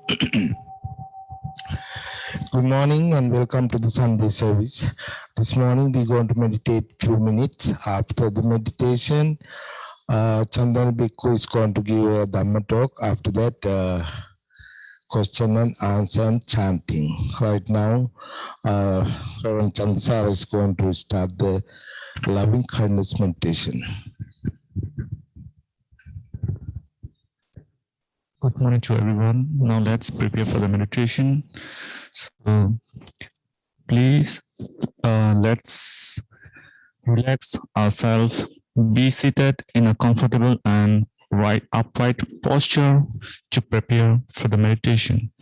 Good morning and welcome to the Sunday service. This morning we're going to meditate few minutes. After the meditation, Chandana Bhikkhu is going to give a Dhamma talk. After that, question and answer and chanting. Right now, Reverend Chansara is going to start the loving kindness meditation. Good morning to everyone. Now let's prepare for the meditation. So please let's relax ourselves. Be seated in a comfortable and upright posture to prepare for the meditation.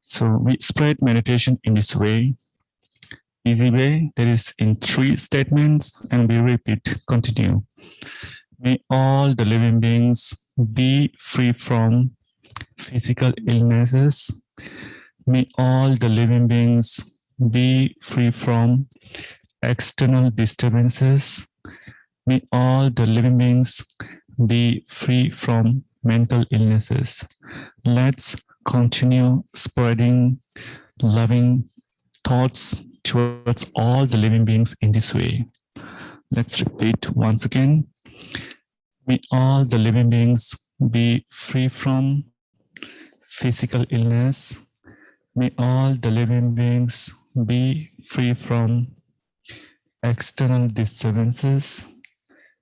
So we spread meditation in this way. Easy way, that is in 3 statements, and we repeat, continue. May all the living beings be free from physical illnesses. May all the living beings be free from external disturbances. May all the living beings be free from mental illnesses. Let's continue spreading loving thoughts towards all the living beings in this way. Let's repeat once again. May all the living beings be free from physical illness. May all the living beings be free from external disturbances.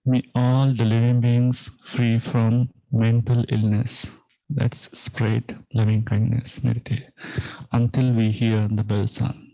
May all the living beings free from mental illness. Let's spread loving kindness, meditate until we hear the bell sound.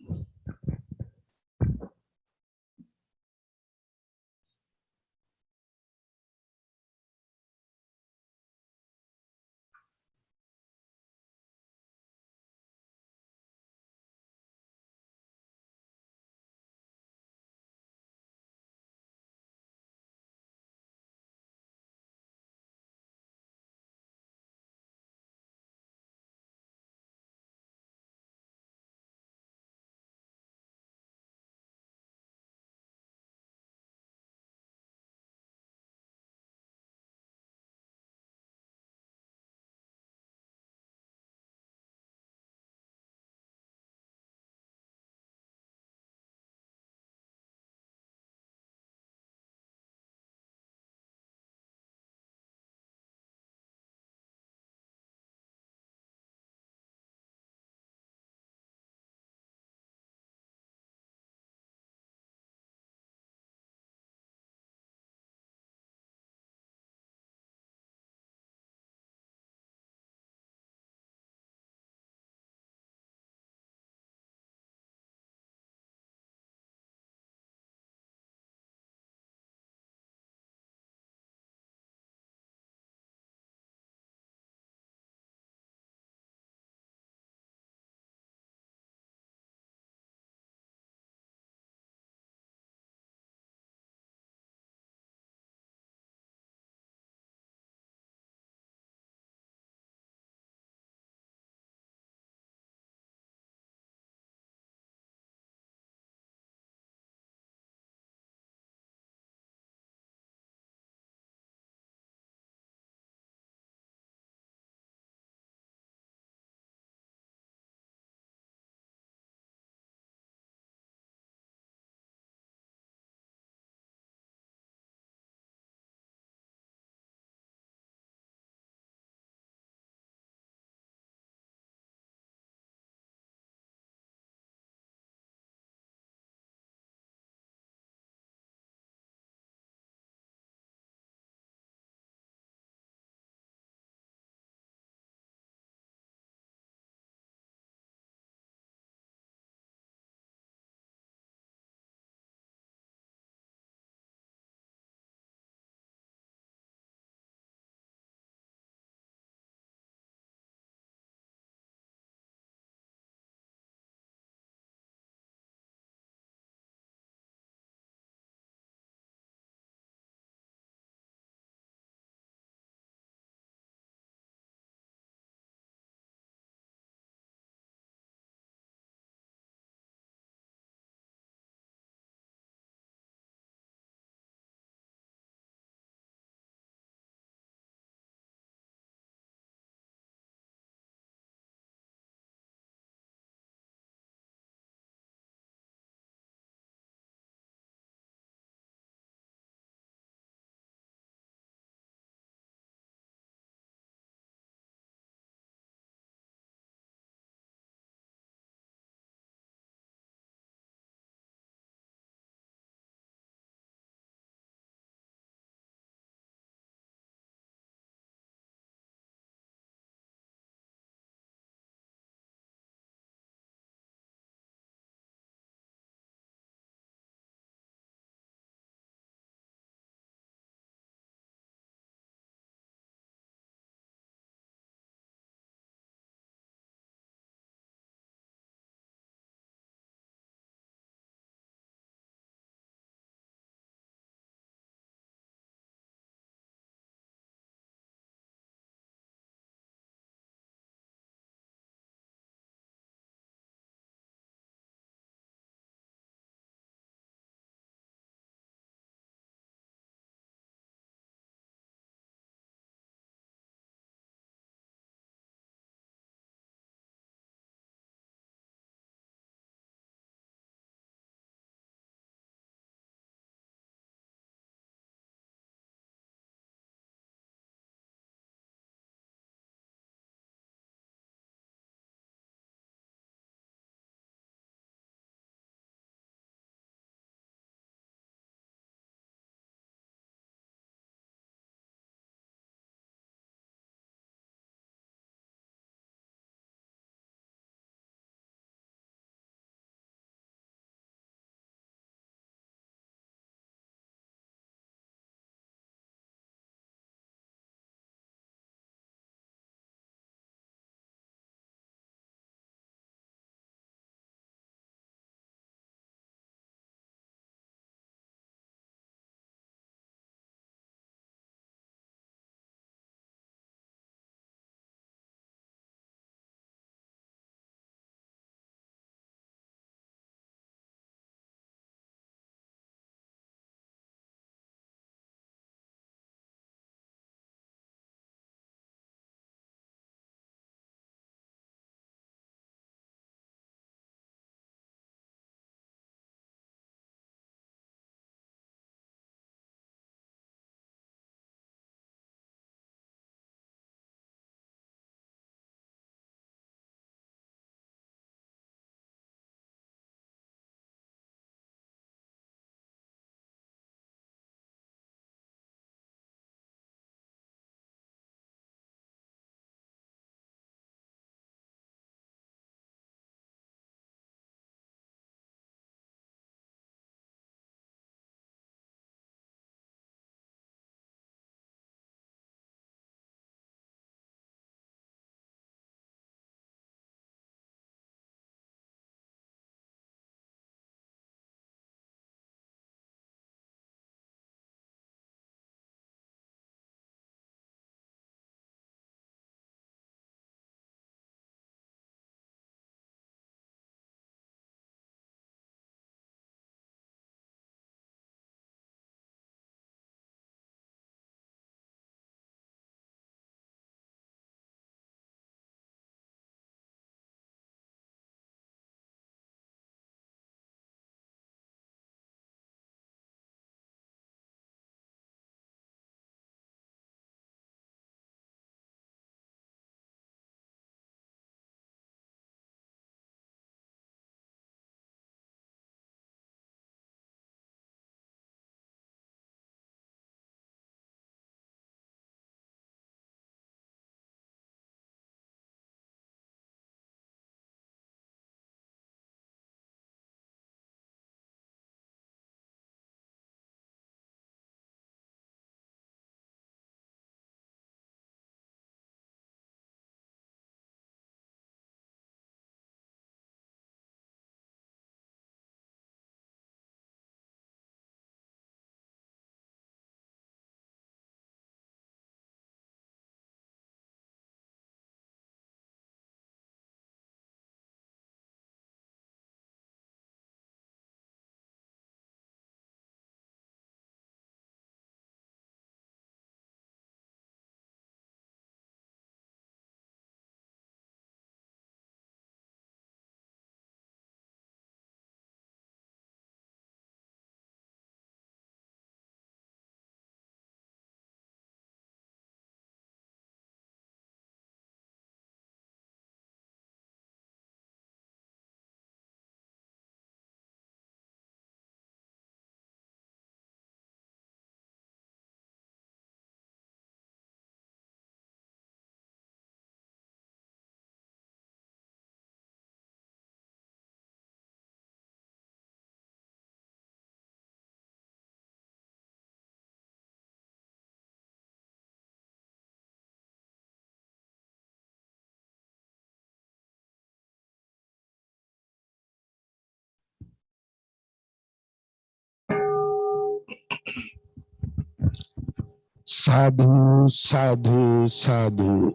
Sadhu, sadhu, sadhu.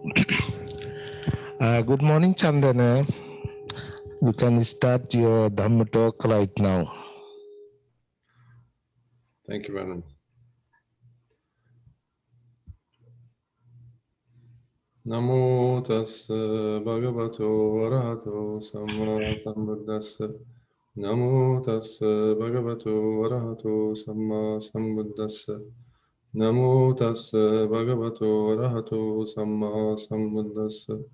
Good morning, Chandana. You can start your Dhamma talk right now. Thank you, Madam. Namo tassa bhagavato arahato samma sambuddhassa. Namo tassa bhagavato arahato samma sambuddhassa. Namo tassa bhagavato arahato samma sambuddhassa.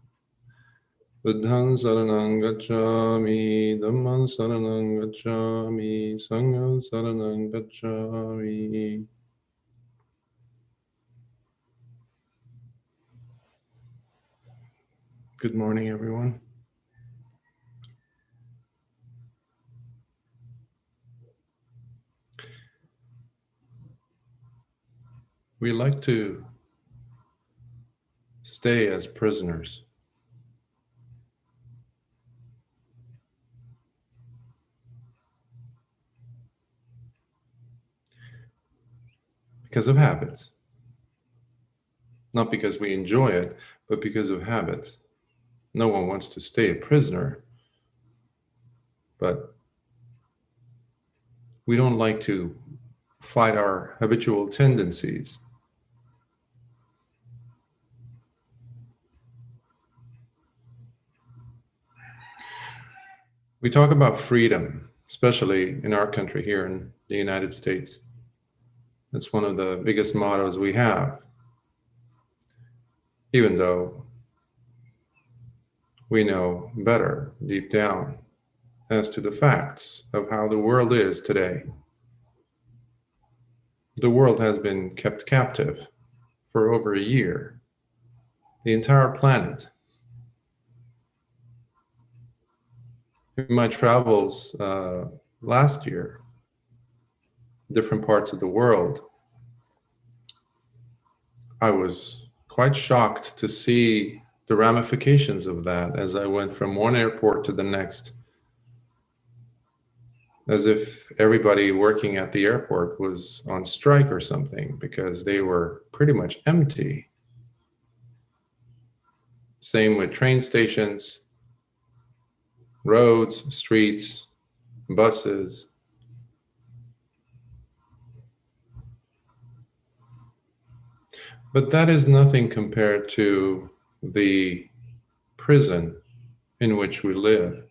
Buddhaṃ saranang gacchāmi, Dhammāṃ saranang gacchāmi, Saṅghāṃ saranang gacchāmi. Good morning, everyone. We like to stay as prisoners. Because of habits. Not because we enjoy it, but because of habits. No one wants to stay a prisoner, but we don't like to fight our habitual tendencies. We talk about freedom, especially in our country here in the United States. That's one of the biggest mottos we have, even though we know better deep down as to the facts of how the world is today. The world has been kept captive for over a year. The entire planet. In my travels last year, different parts of the world, I was quite shocked to see the ramifications of that as I went from one airport to the next, as if everybody working at the airport was on strike or something, because they were pretty much empty. Same with train stations, roads, streets, buses. But that is nothing compared to the prison in which we live.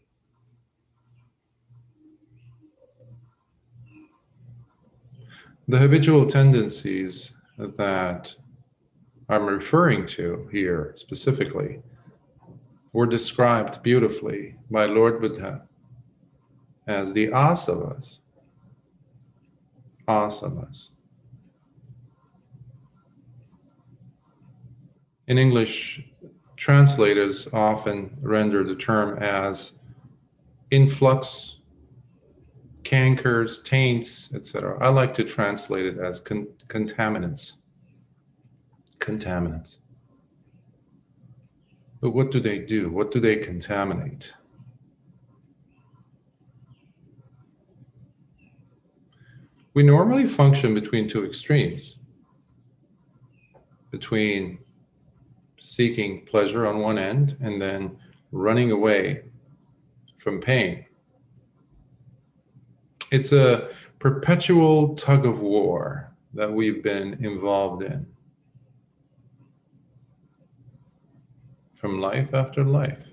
The habitual tendencies that I'm referring to here specifically were described beautifully by Lord Buddha as the asavas. Asavas. In English, translators often render the term as influx, cankers, taints, etc. I like to translate it as contaminants. Contaminants. But what do they do? What do they contaminate? We normally function between two extremes. Between seeking pleasure on one end and then running away from pain. It's a perpetual tug of war that we've been involved in. From life after life.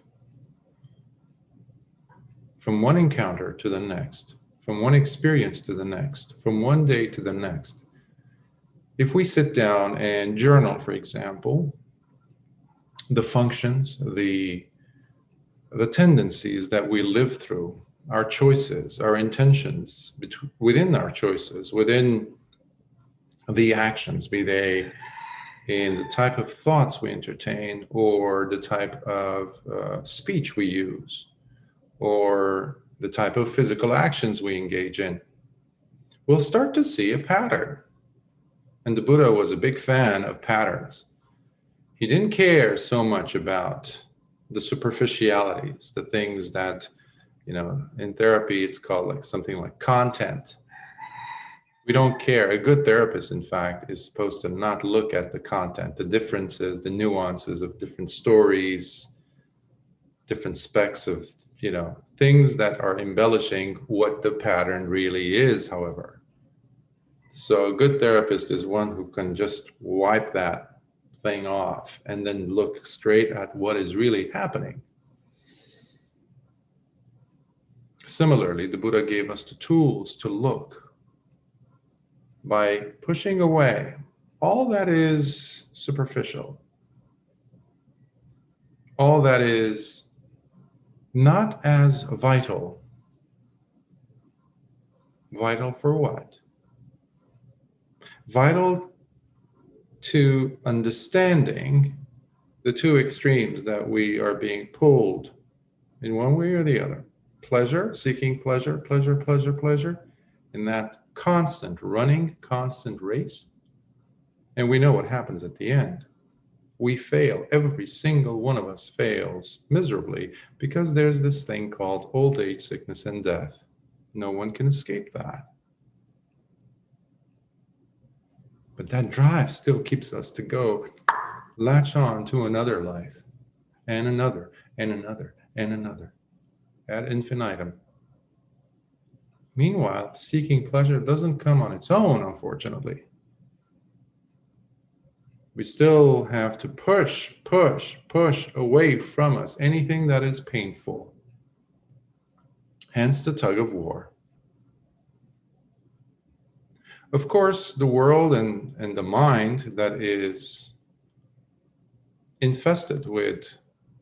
From one encounter to the next. From one experience to the next. From one day to the next. If we sit down and journal, for example, the functions, the tendencies that we live through, our choices, our intentions, within our choices, within the actions, be they in the type of thoughts we entertain or the type of speech we use or the type of physical actions we engage in, we'll start to see a pattern. And the Buddha was a big fan of patterns. He didn't care so much about the superficialities, the things that, in therapy, it's called like something like content. We don't care. A good therapist, in fact, is supposed to not look at the content, the differences, the nuances of different stories, different specks of, things that are embellishing what the pattern really is, however. So a good therapist is one who can just wipe that thing off and then look straight at what is really happening. Similarly, the Buddha gave us the tools to look by pushing away all that is superficial, all that is not as vital. Vital for what? Vital to understanding the two extremes that we are being pulled in one way or the other. Pleasure, seeking pleasure, pleasure, pleasure, pleasure, in that constant running, constant race. And we know what happens at the end. We fail. Every single one of us fails miserably because there's this thing called old age, sickness, and death. No one can escape that. But that drive still keeps us to go latch on to another life, and another, and another, and another, ad infinitum. Meanwhile, seeking pleasure doesn't come on its own, unfortunately. We still have to push away from us anything that is painful. Hence the tug of war. Of course, the world and the mind that is infested with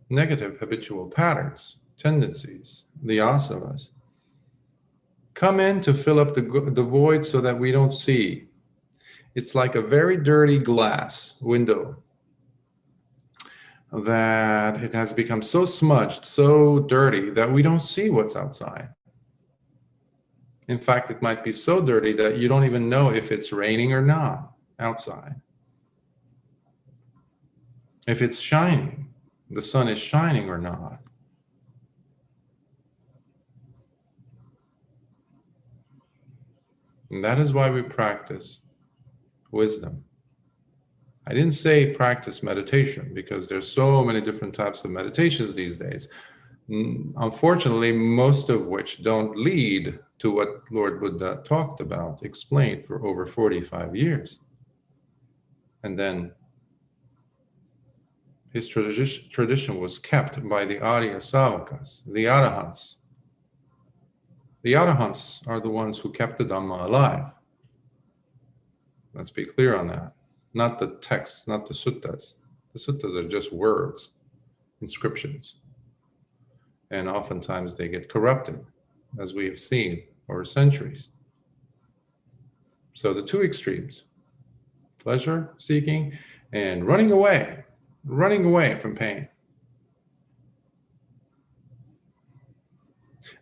negative habitual patterns, tendencies, the asavas, come in to fill up the void so that we don't see. It's like a very dirty glass window that it has become so smudged, so dirty that we don't see what's outside. In fact, it might be so dirty that you don't even know if it's raining or not outside. If it's shining, the sun is shining or not. And that is why we practice wisdom. I didn't say practice meditation because there's so many different types of meditations these days. Unfortunately, most of which don't lead to what Lord Buddha talked about, explained for over 45 years. And then his tradition was kept by the Arya Savakas, the Arahants. The Arahants are the ones who kept the Dhamma alive. Let's be clear on that. Not the texts, not the suttas. The suttas are just words, inscriptions. And oftentimes they get corrupted, as we have seen over centuries. So the two extremes, pleasure seeking and running away from pain.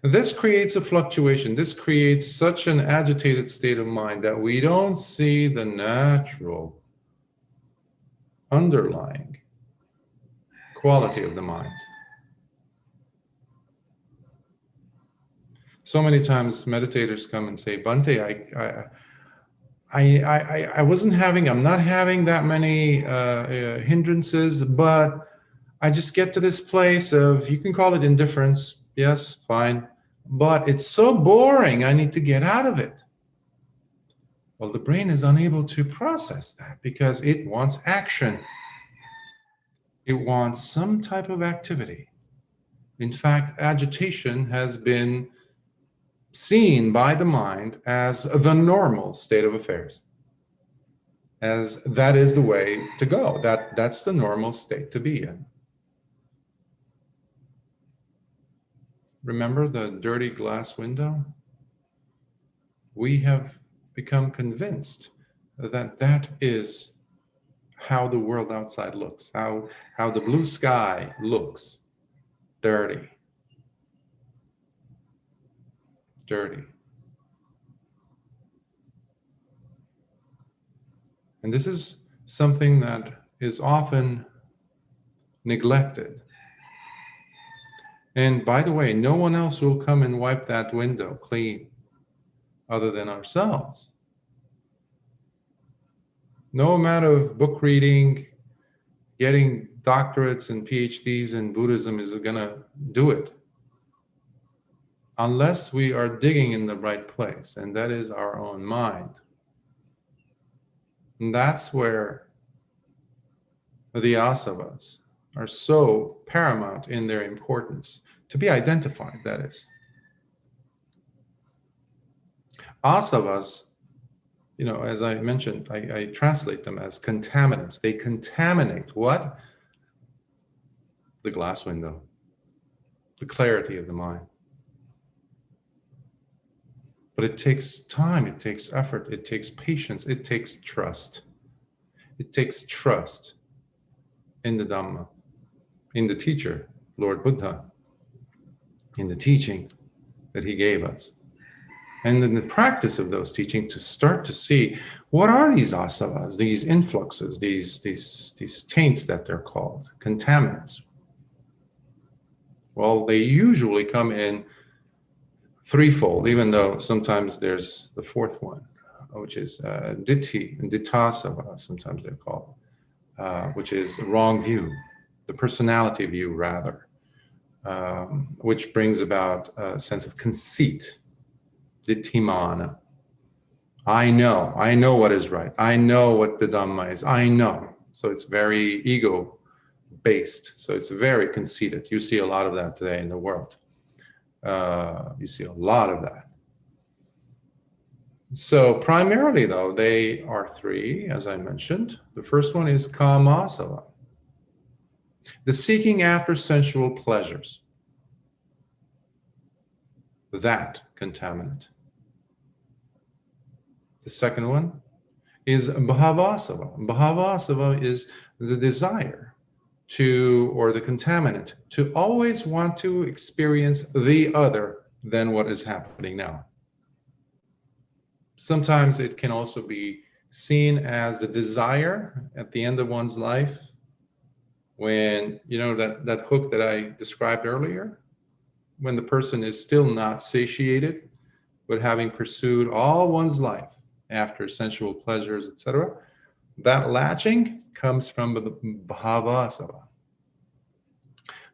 This creates a fluctuation. This creates such an agitated state of mind that we don't see the natural underlying quality of the mind. So many times meditators come and say, Bhante, I'm not having that many hindrances, but I just get to this place of, you can call it indifference. Yes, fine. But it's so boring, I need to get out of it. Well, the brain is unable to process that because it wants action. It wants some type of activity. In fact, agitation has been seen by the mind as the normal state of affairs. As that is the way to go. That's the normal state to be in. Remember the dirty glass window? We have become convinced that that is how the world outside looks, how the blue sky looks. Dirty. And this is something that is often neglected. And by the way, no one else will come and wipe that window clean other than ourselves. No amount of book reading, getting doctorates and PhDs in Buddhism is going to do it. Unless we are digging in the right place, and that is our own mind. And that's where the asavas are so paramount in their importance, to be identified, that is. Asavas, as I mentioned, I translate them as contaminants. They contaminate what? The glass window, the clarity of the mind. But it takes time, it takes effort, it takes patience, it takes trust. It takes trust in the Dhamma, in the teacher, Lord Buddha, in the teaching that he gave us. And in the practice of those teachings, to start to see what are these asavas, these influxes, these taints that they're called, contaminants. Well, they usually come in threefold, even though sometimes there's the fourth one, which is ditthi and ditthasava, sometimes they're called, which is a wrong view, the personality view rather, which brings about a sense of conceit, ditthimana. I know what is right. I know what the Dhamma is. I know. So it's very ego-based. So it's very conceited. You see a lot of that today in the world. You see a lot of that. So primarily, though, they are three, as I mentioned. The first one is kamasava, the seeking after sensual pleasures. That contaminant. The second one is bhavasava. Bhavasava is the desire to, or the contaminant, to always want to experience the other than what is happening now. Sometimes it can also be seen as the desire at the end of one's life, when, that hook that I described earlier, when the person is still not satiated, but having pursued all one's life after sensual pleasures, etc., that latching comes from the bhavasava.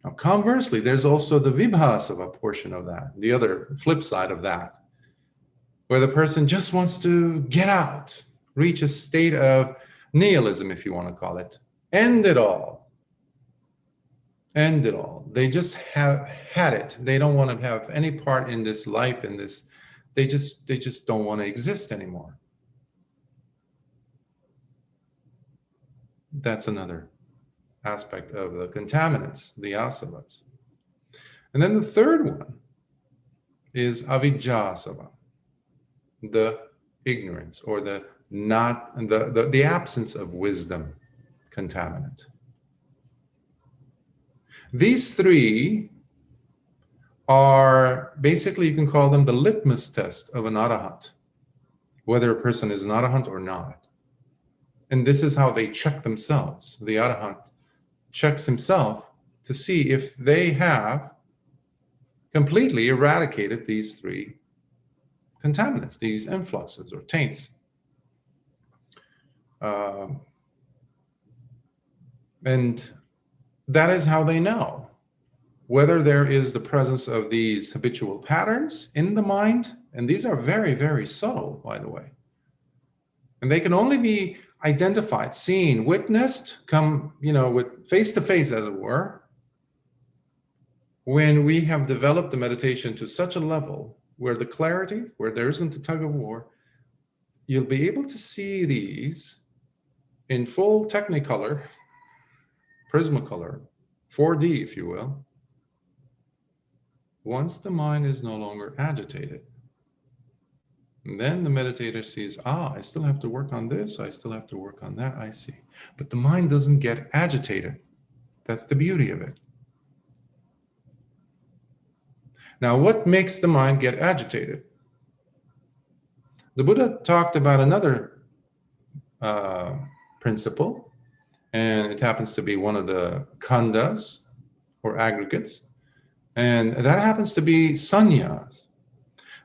Now, conversely, there's also the vibhasava portion of that, the other flip side of that, where the person just wants to get out, reach a state of nihilism, if you want to call it, end it all. End it all. They just have had it. They don't want to have any part in this life, in this. They just don't want to exist anymore. That's another aspect of the contaminants, the asavas. And then the third one is avijjasava, the ignorance, or the absence of wisdom contaminant. These three are basically, you can call them the litmus test of an arahant, whether a person is an arahant or not. And this is how they check themselves. The arahant checks himself to see if they have completely eradicated these three contaminants, these influxes or taints. And that is how they know whether there is the presence of these habitual patterns in the mind. And these are very, very subtle, by the way. And they can only be identified, seen, witnessed, with face to face, as it were, when we have developed the meditation to such a level where the clarity, where there isn't a tug of war, you'll be able to see these in full technicolor, prismacolor, 4D, if you will, once the mind is no longer agitated. And then the meditator sees, I still have to work on this, I still have to work on that, I see. But the mind doesn't get agitated. That's the beauty of it. Now, what makes the mind get agitated? The Buddha talked about another principle, and it happens to be one of the khandhas, or aggregates, and that happens to be sannyas.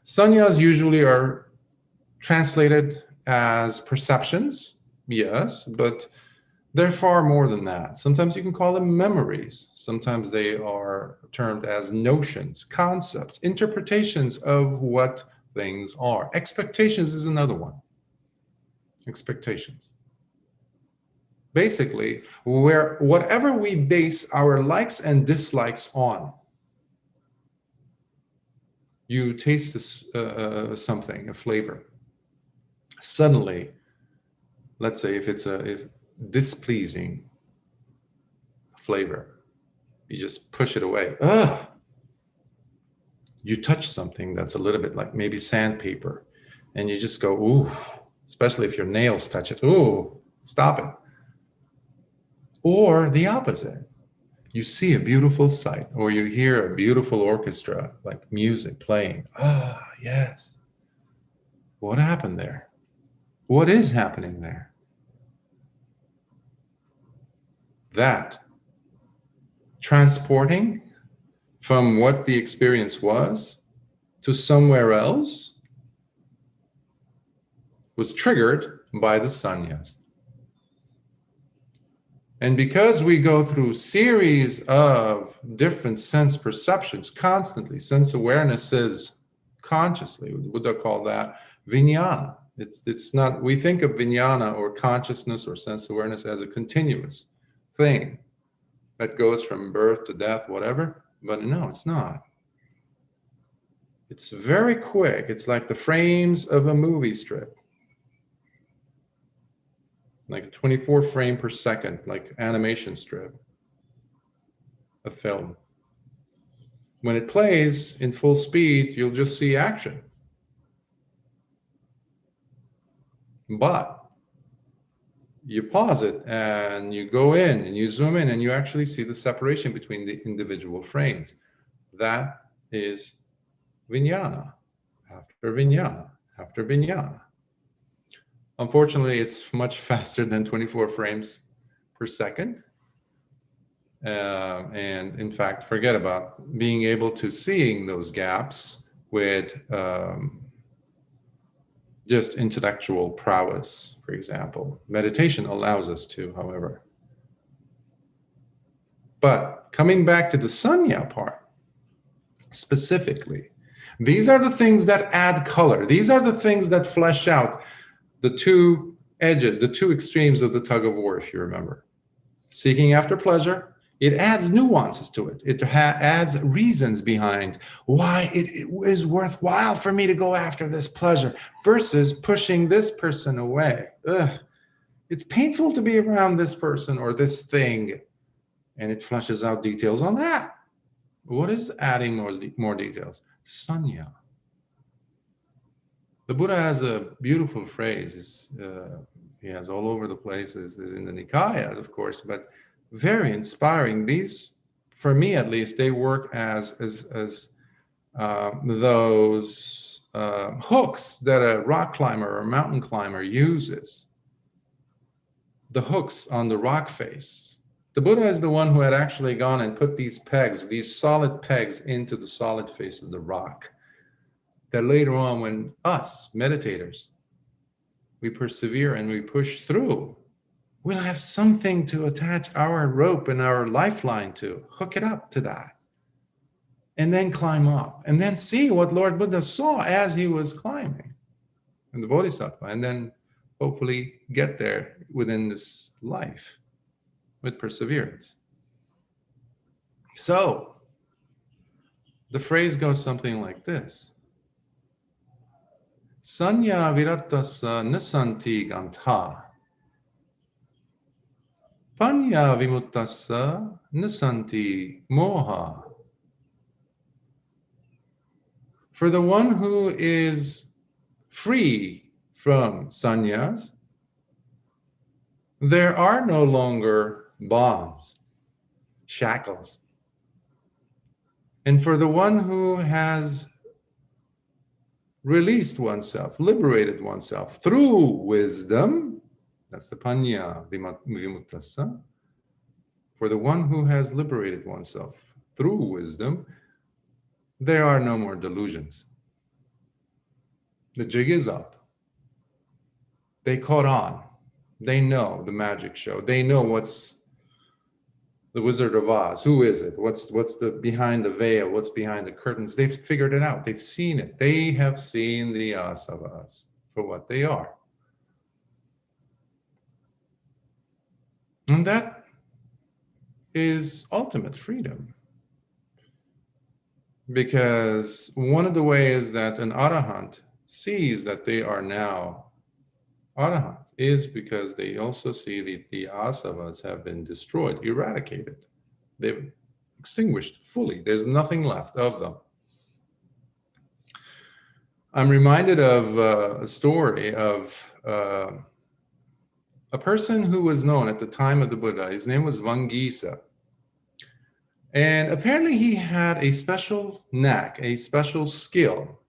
Sannyas usually are translated as perceptions, yes, but they're far more than that. Sometimes you can call them memories. Sometimes they are termed as notions, concepts, interpretations of what things are. Expectations is another one. Expectations. Basically, where whatever we base our likes and dislikes on, you taste this, something, a flavor. Suddenly, let's say if it's a displeasing flavor, you just push it away. Ugh! You touch something that's a little bit like maybe sandpaper, and you just go, ooh, especially if your nails touch it. Ooh, stop it. Or the opposite. You see a beautiful sight, or you hear a beautiful orchestra, like music playing. Ah, yes. What happened there? What is happening there? That transporting from what the experience was to somewhere else was triggered by the sannyas. And because we go through series of different sense perceptions constantly, sense awarenesses consciously, Buddha called that vijnana. It's not, we think of vijnana or consciousness or sense awareness as a continuous thing that goes from birth to death, whatever, but no, it's not. It's very quick. It's like the frames of a movie strip. Like a 24 frame per second, like animation strip, a film. When it plays in full speed, you'll just see action. But you pause it and you go in and you zoom in and you actually see the separation between the individual frames. That is vijnana, after vijnana, after vijnana. Unfortunately, it's much faster than 24 frames per second. And in fact, forget about being able to seeing those gaps with just intellectual prowess, for example. Meditation allows us to, however. But coming back to the sanya part, specifically, these are the things that add color. These are the things that flesh out the two edges, the two extremes of the tug of war, if you remember. Seeking after pleasure, it adds nuances to it. It adds reasons behind why it is worthwhile for me to go after this pleasure versus pushing this person away. Ugh. It's painful to be around this person or this thing, and it fleshes out details on that. What is adding more details? Sanya. The Buddha has a beautiful phrase. He has all over the place, is in the Nikayas, of course, but very inspiring. These, for me at least, they work as those hooks that a rock climber or a mountain climber uses. The hooks on the rock face. The Buddha is the one who had actually gone and put these pegs, these solid pegs, into the solid face of the rock. That later on, when us, meditators, we persevere and we push through, we'll have something to attach our rope and our lifeline to, hook it up to that, and then climb up, and then see what Lord Buddha saw as he was climbing in the Bodhisattva, and then hopefully get there within this life with perseverance. So, the phrase goes something like this. Sanya viratasa nasanti gantha. Panya vimuttasa nasanti moha. For the one who is free from sannyas, there are no longer bonds, shackles. And for the one who has released oneself, liberated oneself through wisdom, that's the panya vimuttasa. For the one who has liberated oneself through wisdom, there are no more delusions. The jig is up. They caught on. They know the magic show. They know what's the Wizard of Oz. Who is it? What's the behind the veil? What's behind the curtains? They've figured it out. They've seen it. They have seen the asavas for what they are. And that is ultimate freedom. Because one of the ways that an arahant sees that they are now arahant is because they also see the asavas have been destroyed, eradicated. They've extinguished fully. There's nothing left of them. I'm reminded of a story of a person who was known at the time of the Buddha. His name was Vangisa. And apparently he had a special knack, a special skill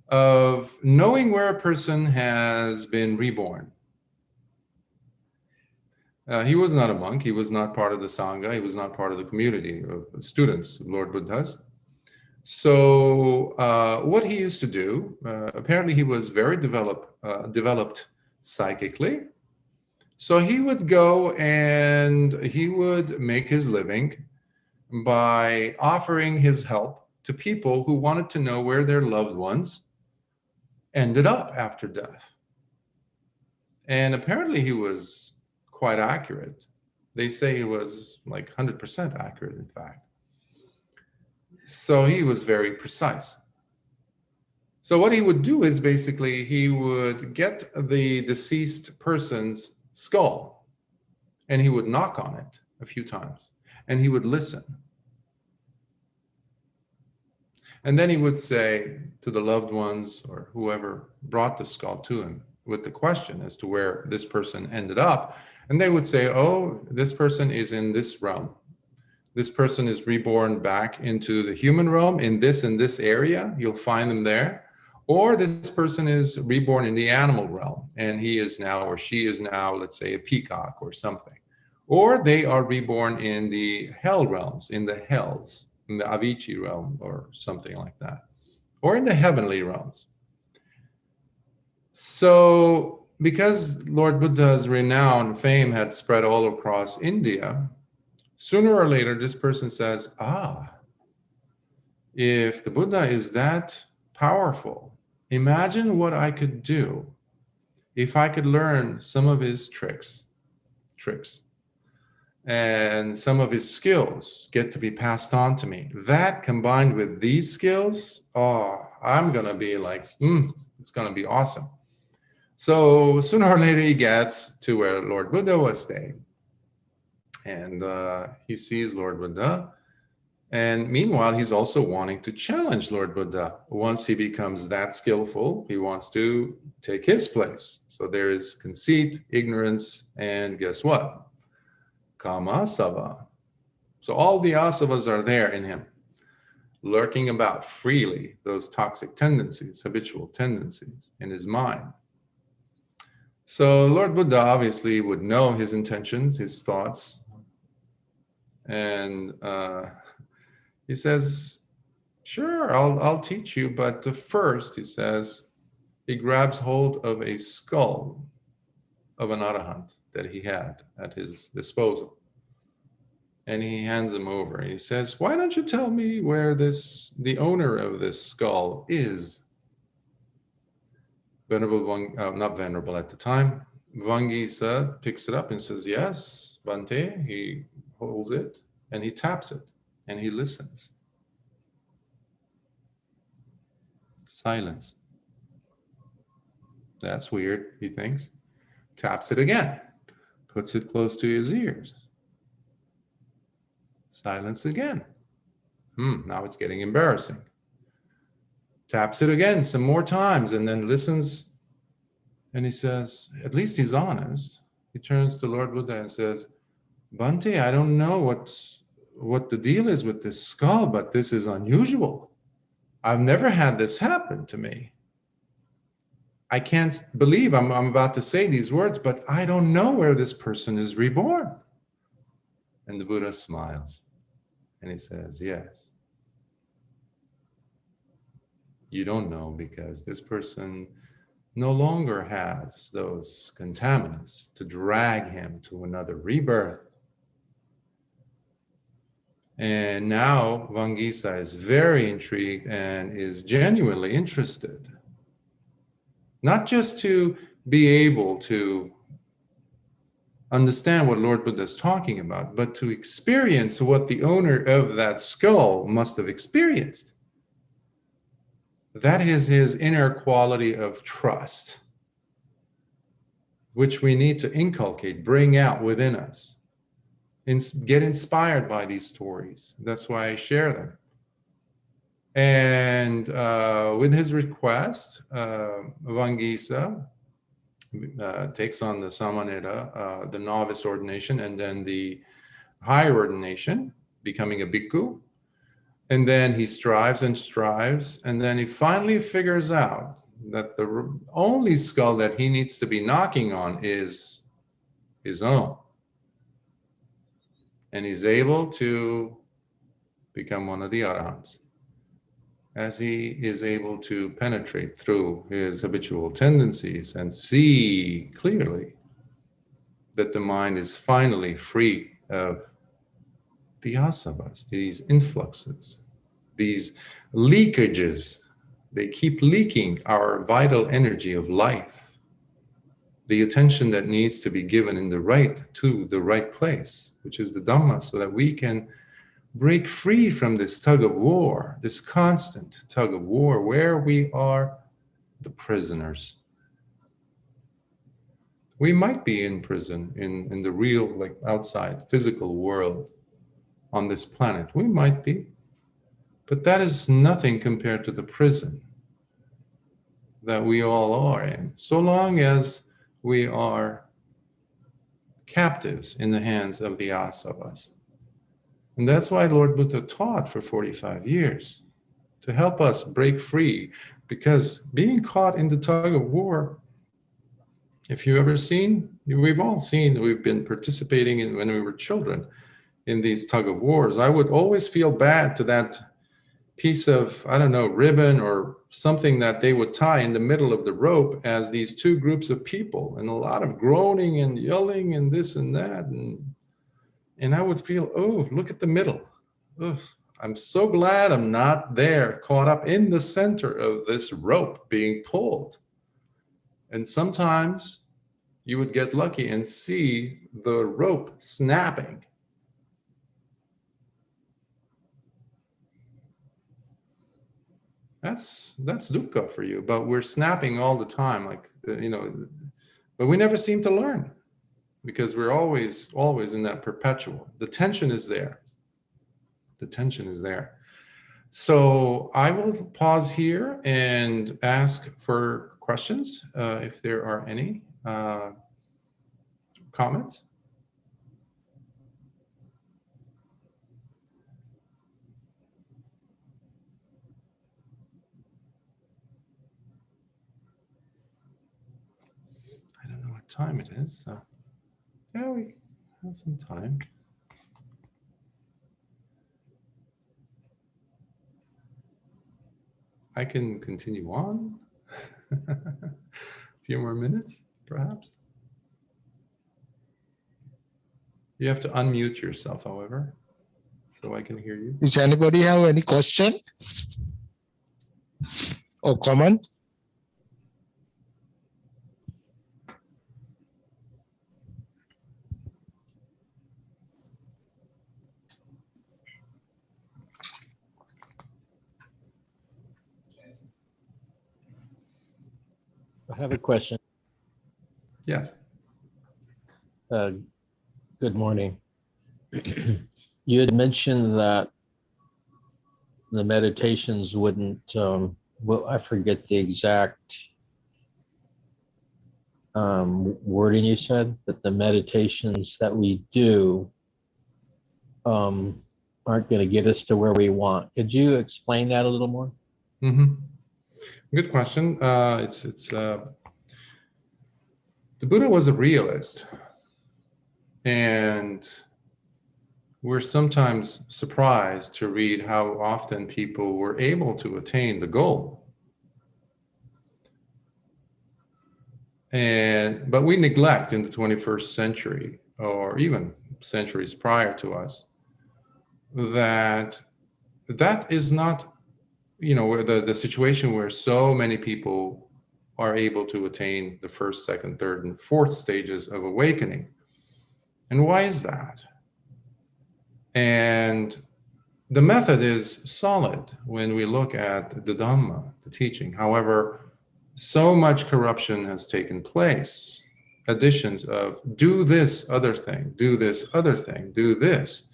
of knowing where a person has been reborn. He was not a monk. He was not part of the Sangha. He was not part of the community of students of Lord Buddha's. So what he used to do, apparently he was very developed psychically. So he would go and he would make his living by offering his help to people who wanted to know where their loved ones ended up after death. And apparently he was quite accurate. They say he was like 100% accurate, in fact. So he was very precise. So what he would do is basically he would get the deceased person's skull and he would knock on it a few times and he would listen. And then he would say to the loved ones or whoever brought the skull to him with the question as to where this person ended up. And they would say, oh, this person is in this realm. This person is reborn back into the human realm in this and this area. You'll find them there. Or this person is reborn in the animal realm and he is now or she is now, let's say, a peacock or something. Or they are reborn in the hell realms, in the hells, in the Avicii realm or something like that. Or in the heavenly realms. So because Lord Buddha's renown, fame had spread all across India, sooner or later this person says, if the Buddha is that powerful, imagine what I could do if I could learn some of his tricks and some of his skills get to be passed on to me. That combined with these skills, I'm going to be like, it's going to be awesome. So sooner or later he gets to where Lord Buddha was staying. And he sees Lord Buddha. And meanwhile, he's also wanting to challenge Lord Buddha. Once he becomes that skillful, he wants to take his place. So there is conceit, ignorance, and guess what? Kama asava. So all the asavas are there in him, lurking about freely, those toxic tendencies, habitual tendencies in his mind. So Lord Buddha obviously would know his intentions, his thoughts, and he says, sure, I'll teach you, but first, he says, he grabs hold of a skull of an arahant that he had at his disposal. And he hands him over. He says, why don't you tell me where the owner of this skull is? Venerable, not venerable at the time, Vangisa picks it up and says, yes, Bhante. He holds it and he taps it and he listens. Silence. That's weird, he thinks. Taps it again, puts it close to his ears. Silence again. Now it's getting embarrassing. Taps it again some more times and then listens. And he says, at least he's honest. He turns to Lord Buddha and says, Bhante, I don't know what the deal is with this skull, but this is unusual. I've never had this happen to me. I can't believe I'm about to say these words, but I don't know where this person is reborn. And the Buddha smiles and he says, yes. You don't know because this person no longer has those contaminants to drag him to another rebirth. And now Vangisa is very intrigued and is genuinely interested. Not just to be able to understand what Lord Buddha is talking about, but to experience what the owner of that skull must have experienced. That is his inner quality of trust, which we need to inculcate, bring out within us, and get inspired by these stories. That's why I share them. And with his request, Vangisa takes on the Samanera, the novice ordination, and then the higher ordination, becoming a bhikkhu. And then he strives and strives, and then he finally figures out that the only skull that he needs to be knocking on is his own. And he's able to become one of the arahants, as he is able to penetrate through his habitual tendencies and see clearly that the mind is finally free of the asavas, these influxes, these leakages. They keep leaking our vital energy of life, the attention that needs to be given in the right place, which is the Dhamma, so that we can break free from this tug of war, this constant tug of war, where we are the prisoners. We might be in prison in the real, like outside, physical world on this planet. We might be. But that is nothing compared to the prison that we all are in, so long as we are captives in the hands of the asavas. And that's why Lord Buddha taught for 45 years, to help us break free, because being caught in the tug of war, if you've ever seen, we've all seen, we've been participating in when we were children in these tug of wars. I would always feel bad to that piece of, I don't know, ribbon or something that they would tie in the middle of the rope as these two groups of people, and a lot of groaning and yelling and this and that. And I would feel, oh, look at the middle. Oh, I'm so glad I'm not there, caught up in the center of this rope being pulled. And sometimes you would get lucky and see the rope snapping. That's dukkha for you, but we're snapping all the time, like, but we never seem to learn, because we're always in that perpetual. The tension is there. The tension is there. So I will pause here and ask for questions, if there are any comments. I don't know what time it is, so yeah, we have some time. I can continue on. A few more minutes, perhaps. You have to unmute yourself, however, so I can hear you. Does anybody have any question or comment? I have a question. Yes. Good morning. You had mentioned that the meditations wouldn't, well, I forget the exact wording you said, that the meditations that we do aren't going to get us to where we want. Could you explain that a little more? Mm-hmm. Good question. The Buddha was a realist, and we're sometimes surprised to read how often people were able to attain the goal. But we neglect in the 21st century, or even centuries prior to us, that is not, where the situation where so many people are able to attain the first, second, third, and fourth stages of awakening. And why is that? And the method is solid when we look at the Dhamma, the teaching. However, so much corruption has taken place. Additions of do this other thing, do this other thing, do this.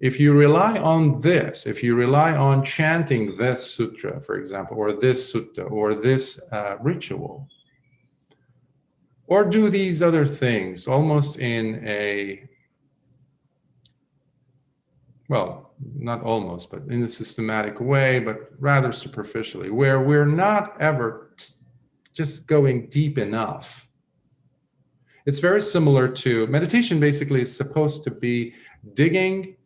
If you rely on this, if you rely on chanting this sutra, for example, or this sutta, or this ritual, or do these other things almost in a, well, not almost, but in a systematic way, but rather superficially, where we're not ever just going deep enough. It's very similar to meditation. Basically is supposed to be digging,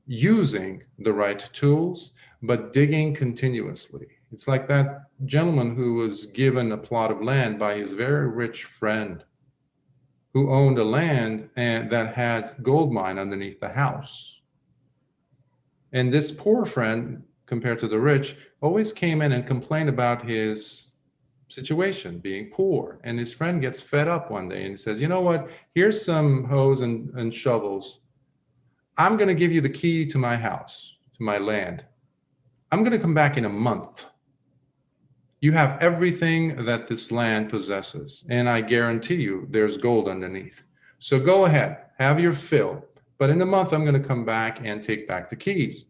using the right tools, but digging continuously. It's like that gentleman who was given a plot of land by his very rich friend who owned a land and that had gold mine underneath the house. And this poor friend, compared to the rich, always came in and complained about his situation, being poor. And his friend gets fed up one day and he says, you know what, here's some hoes and shovels. I'm going to give you the key to my house, to my land. I'm going to come back in a month. You have everything that this land possesses, and I guarantee you there's gold underneath. So go ahead, have your fill. But in a month, I'm going to come back and take back the keys.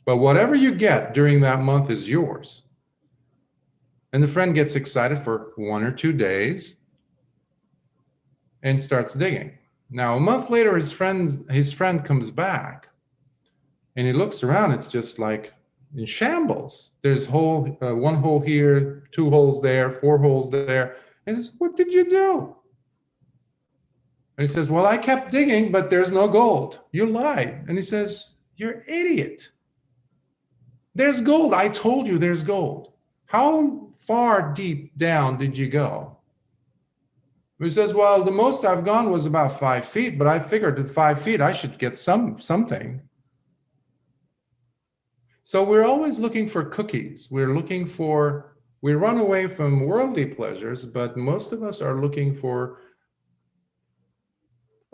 But whatever you get during that month is yours. And the friend gets excited for 1 or 2 days and starts digging. Now, a month later, his friend comes back and he looks around. It's just like in shambles. There's one hole here, 2 holes there, 4 holes there. And he says, what did you do? And he says, well, I kept digging, but there's no gold. You lied. And he says, you're an idiot. There's gold. I told you there's gold. How far deep down did you go? He says, well, the most I've gone was about 5 feet, but I figured at 5 feet I should get something. So we're always looking for cookies. We run away from worldly pleasures, but most of us are looking for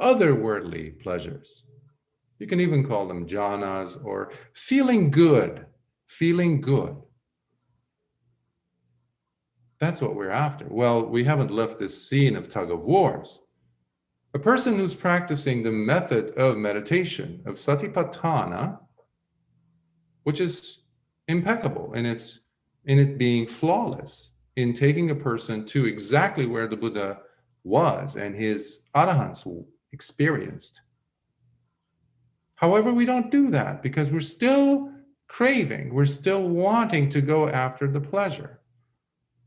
otherworldly pleasures. You can even call them jhanas or feeling good, feeling good. That's what we're after. Well, we haven't left this scene of tug of wars. A person who's practicing the method of meditation, of satipatthana, which is impeccable in it being flawless, in taking a person to exactly where the Buddha was and his arahants experienced. However, we don't do that because we're still craving, we're still wanting to go after the pleasure.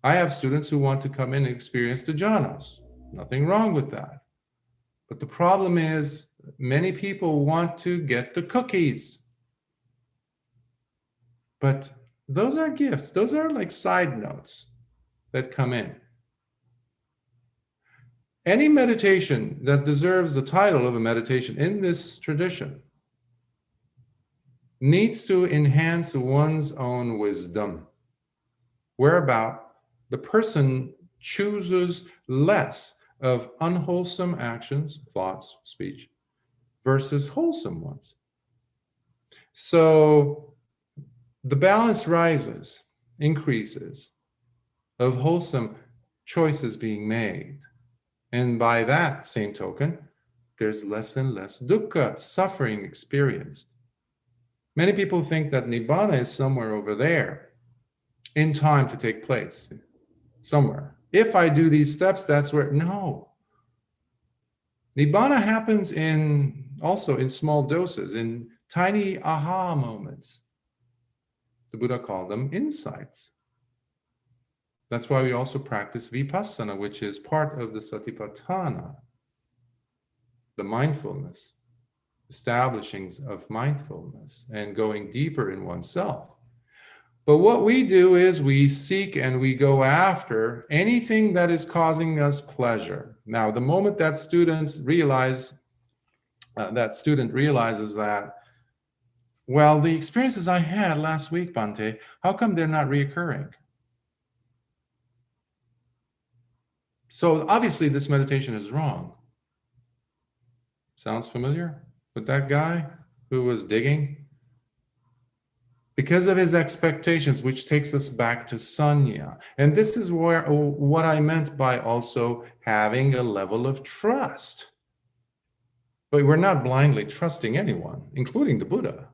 I have students who want to come in and experience the jhanas. Nothing wrong with that. But the problem is many people want to get the cookies. But those are gifts. Those are like side notes that come in. Any meditation that deserves the title of a meditation in this tradition needs to enhance one's own wisdom, whereabout the person chooses less of unwholesome actions, thoughts, speech, versus wholesome ones. So the balance rises, increases, of wholesome choices being made. And by that same token, there's less and less dukkha, suffering experienced. Many people think that Nibbana is somewhere over there in time to take place, somewhere. If I do these steps, that's where, no. Nibbana happens also in small doses, in tiny aha moments. The Buddha called them insights. That's why we also practice vipassana, which is part of the satipatthana, the mindfulness, establishing of mindfulness and going deeper in oneself. But what we do is we seek and we go after anything that is causing us pleasure. Now, the moment that student realizes that, well, the experiences I had last week, Bhante, how come they're not reoccurring? So obviously this meditation is wrong. Sounds familiar with that guy who was digging? Because of his expectations, which takes us back to Sanya. And this is what I meant by also having a level of trust. But we're not blindly trusting anyone, including the Buddha.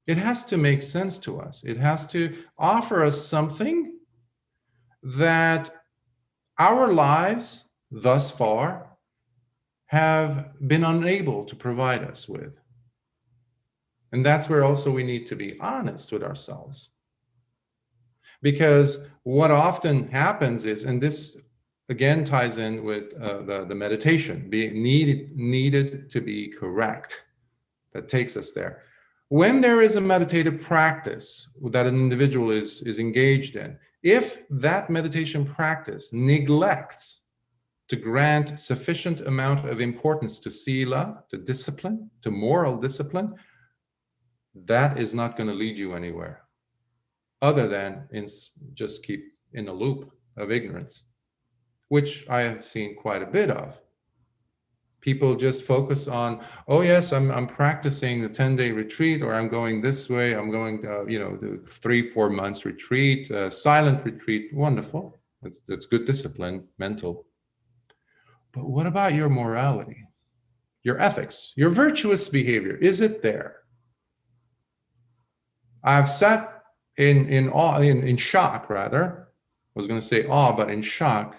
It has to make sense to us. It has to offer us something that our lives thus far have been unable to provide us with. And that's where also we need to be honest with ourselves. Because what often happens is, and this again ties in with the meditation, being needed to be correct. That takes us there. When there is a meditative practice that an individual is engaged in, if that meditation practice neglects to grant sufficient amount of importance to sila, to discipline, to moral discipline, that is not going to lead you anywhere other than just keep in a loop of ignorance, which I have seen quite a bit of. People just focus on, oh yes, I'm practicing the 10-day retreat, or I'm going this way, I'm going the 3-4 months retreat, silent retreat. Wonderful. That's good discipline, mental. But what about your morality, your ethics, your virtuous behavior? Is it there? I've sat in awe, in shock rather. I was going to say awe, but in shock,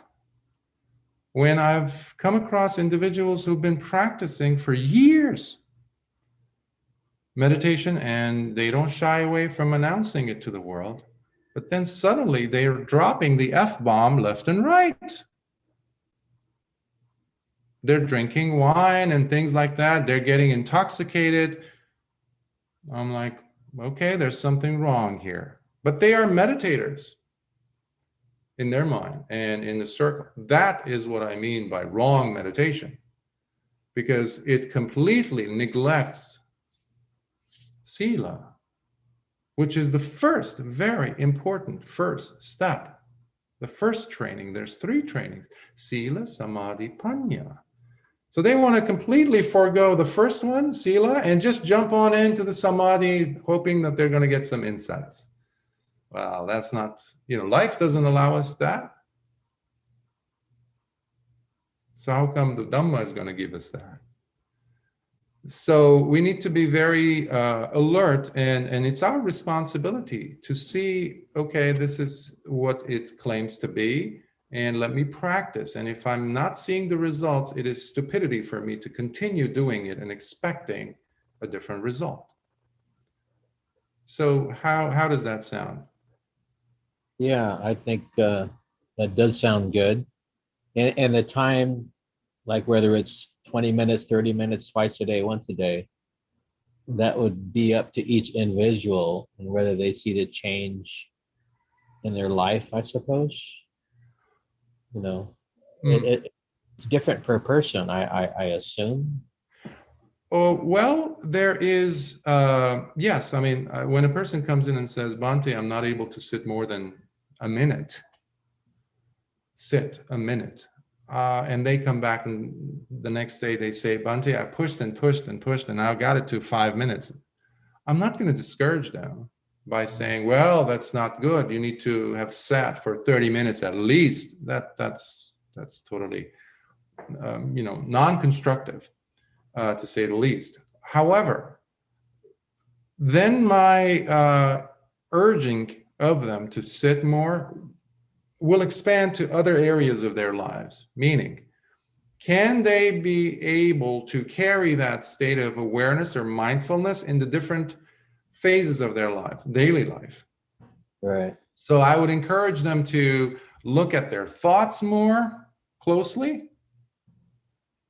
when I've come across individuals who've been practicing for years meditation, and they don't shy away from announcing it to the world, but then suddenly they're dropping the F-bomb left and right. They're drinking wine and things like that. They're getting intoxicated. I'm like, okay, there's something wrong here. But they are meditators in their mind and in the circle. That is what I mean by wrong meditation, because it completely neglects sila, which is the first very important first step. The first training, there's 3 trainings: sila, samadhi, panya. So they want to completely forego the first one, sila, and just jump on into the samadhi, hoping that they're going to get some insights. Well, that's not, life doesn't allow us that. So how come the Dhamma is going to give us that? So we need to be very alert, and it's our responsibility to see, okay, this is what it claims to be, and let me practice. And if I'm not seeing the results, it is stupidity for me to continue doing it and expecting a different result. So how does that sound? Yeah, I think that does sound good. And the time, like whether it's 20 minutes, 30 minutes, twice a day, once a day, that would be up to each individual and whether they see the change in their life, I suppose. It's different per person, I assume. Oh, well, there is, yes. I mean, when a person comes in and says, Bhante, I'm not able to sit more than a minute, and they come back and the next day they say, Bhante, I pushed and pushed and pushed and I got it to 5 minutes. I'm not going to discourage them by saying, well, that's not good. You need to have sat for 30 minutes at least. That's totally, non-constructive, to say the least. However, then my urging of them to sit more will expand to other areas of their lives. Meaning, can they be able to carry that state of awareness or mindfulness in the different phases of their life, daily life? Right. So I would encourage them to look at their thoughts more closely.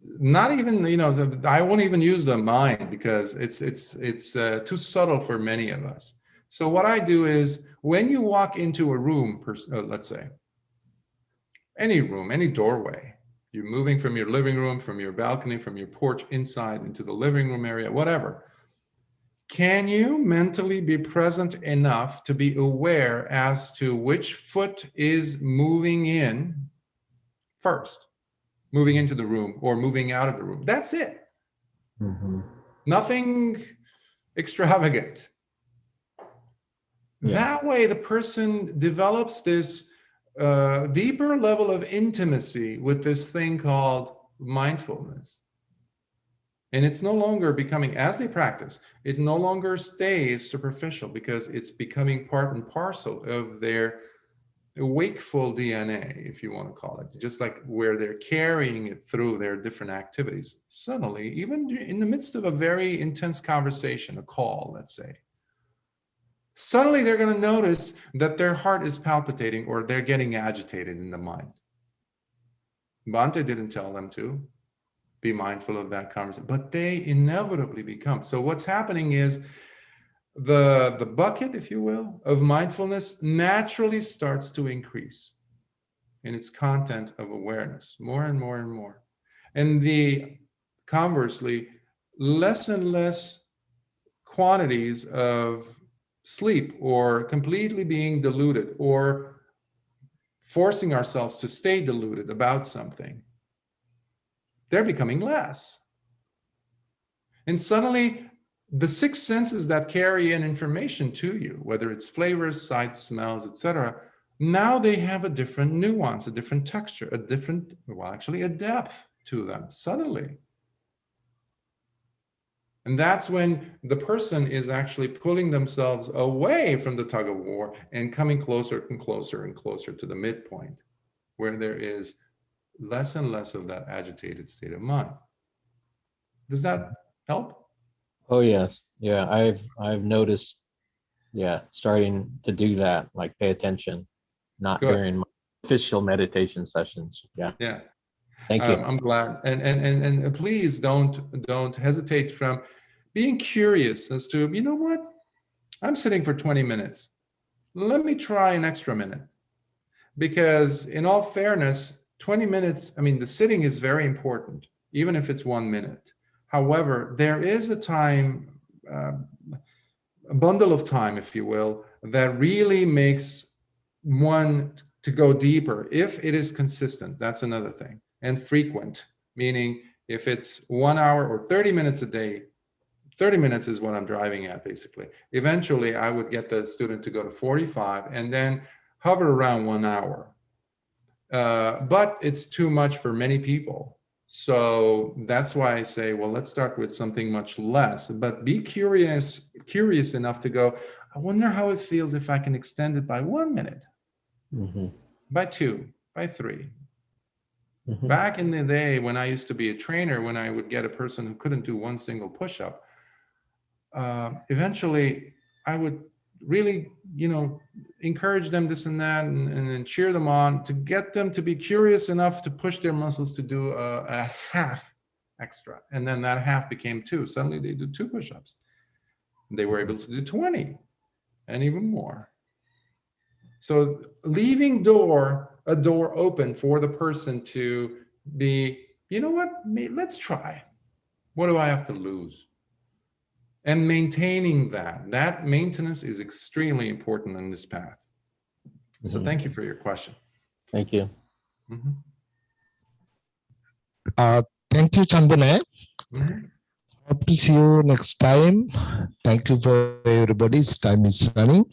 Not even, I won't even use the mind, because it's too subtle for many of us. So what I do is when you walk into a room, let's say, any room, any doorway, you're moving from your living room, from your balcony, from your porch inside into the living room area, whatever. Can you mentally be present enough to be aware as to which foot is moving in first, moving into the room or moving out of the room? That's it. Nothing extravagant. Yeah. That way, the person develops this deeper level of intimacy with this thing called mindfulness. And it's no longer becoming, as they practice, it no longer stays superficial because it's becoming part and parcel of their wakeful DNA, if you want to call it, just like where they're carrying it through their different activities. Suddenly, even in the midst of a very intense conversation, a call, let's say, suddenly they're going to notice that their heart is palpitating or they're getting agitated in the mind. Bhante didn't tell them to be mindful of that conversation, but they inevitably become. So what's happening is the bucket, if you will, of mindfulness naturally starts to increase in its content of awareness, more and more and more. And conversely, less and less quantities of sleep or completely being deluded or forcing ourselves to stay deluded about something. They're becoming less. And suddenly, the six senses that carry in information to you, whether it's flavors, sights, smells, etc., now they have a different nuance, a different texture, a different, well, actually a depth to them, suddenly. And that's when the person is actually pulling themselves away from the tug of war and coming closer and closer and closer to the midpoint, where there is less and less of that agitated state of mind. Does that help? Oh yes. Yeah. I've noticed, starting to do that, like pay attention, not Good. during my official meditation sessions. Yeah. Yeah. Thank you. I'm glad. And please don't hesitate from being curious as to, you know what? I'm sitting for 20 minutes. Let me try an extra minute. Because in all fairness, 20 minutes, I mean, the sitting is very important, even if it's 1 minute. However, there is a time, a bundle of time, if you will, that really makes one to go deeper if it is consistent. That's another thing. And frequent, meaning if it's 1 hour or 30 minutes a day, 30 minutes is what I'm driving at, basically. Eventually, I would get the student to go to 45 and then hover around 1 hour. But it's too much for many people. So that's why I say, well, let's start with something much less, but be curious enough to go, I wonder how it feels if I can extend it by 1 minute, by 2, by 3. Back in the day when I used to be a trainer, when I would get a person who couldn't do one single push-up, eventually I would really, encourage them this and that and then cheer them on to get them to be curious enough to push their muscles to do a half extra. And then that half became 2. Suddenly they do 2 push-ups. They were able to do 20 and even more. So leaving a door open for the person to be, you know what, let's try. What do I have to lose? And maintaining that maintenance is extremely important on this path. So thank you for your question. Thank you. Thank you, Chandana. Hope to see you next time. Thank you for everybody's time is running.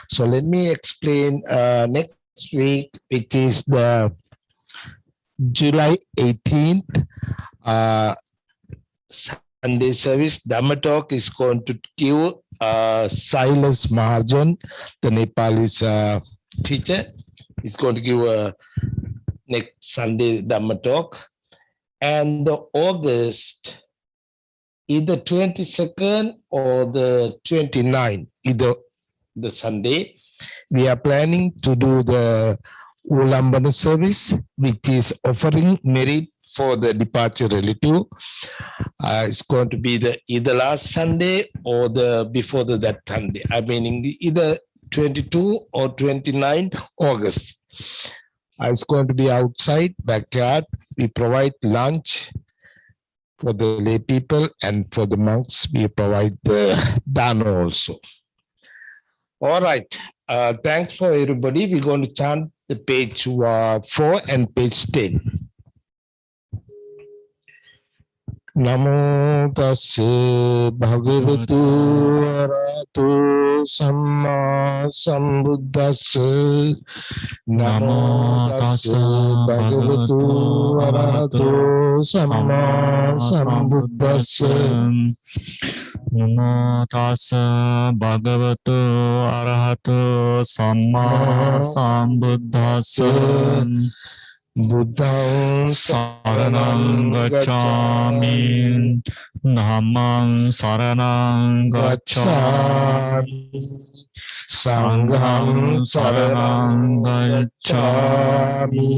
So let me explain next week, which is the July 18th, Sunday service. Dhamma talk is going to give Silas Mahajan, the Nepalese teacher, is going to give a next Sunday Dhamma talk. And the August, either 22nd or the 29th, either the Sunday, we are planning to do the Ulambana service, which is offering merit for the departure relative. It's going to be either last Sunday or before that Sunday. I mean, either 22 or 29 August. It's going to be outside, backyard. We provide lunch for the lay people, and for the monks, we provide the dana also. All right. Thanks for everybody. We're going to chant the page 4 and page 10. Namo tassa bhagavatu arahato samma sambuddhassa. Namo tassa bhagavatu arahato samma sambuddhassa. Namo tassa bhagavato arahato samma sambuddhassa. Buddhang Saranang gacchami, Dhammang saranang gacchami, Sanghang saranang gacchami.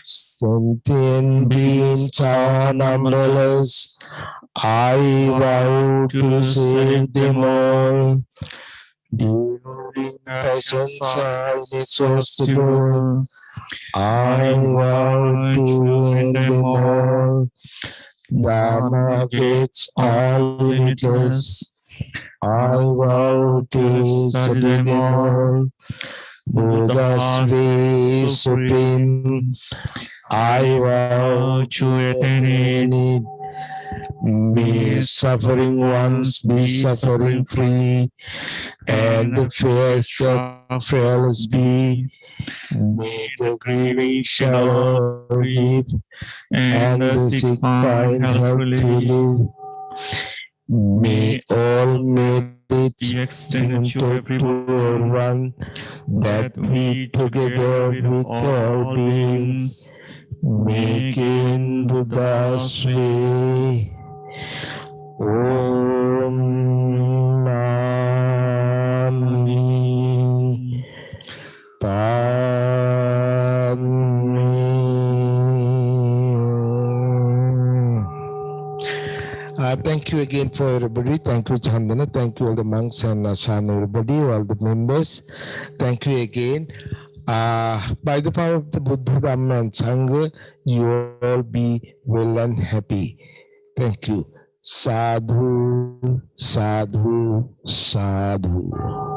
Sentient beings are numberless. I vow to save them all. During passions are inexhaustible. I vow to end them all. Dharma gates are limitless. I vow to study them all. Buddha's way is supreme. I vow to attain it. May suffering ones be suffering free, and the fear shall fearless be. May the grieving shall weep, and the sick find help to live. May all merit Be extended to everyone, that we together with all beings may gain Buddha's way. Om Nami Padme. Thank you again for everybody. Thank you, Chandana. Thank you all the monks and Asana, everybody, all the members. Thank you again. By the power of the Buddha, Dhamma, and Sangha, you all be well and happy. Thank you. Sadhu, sadhu, sadhu.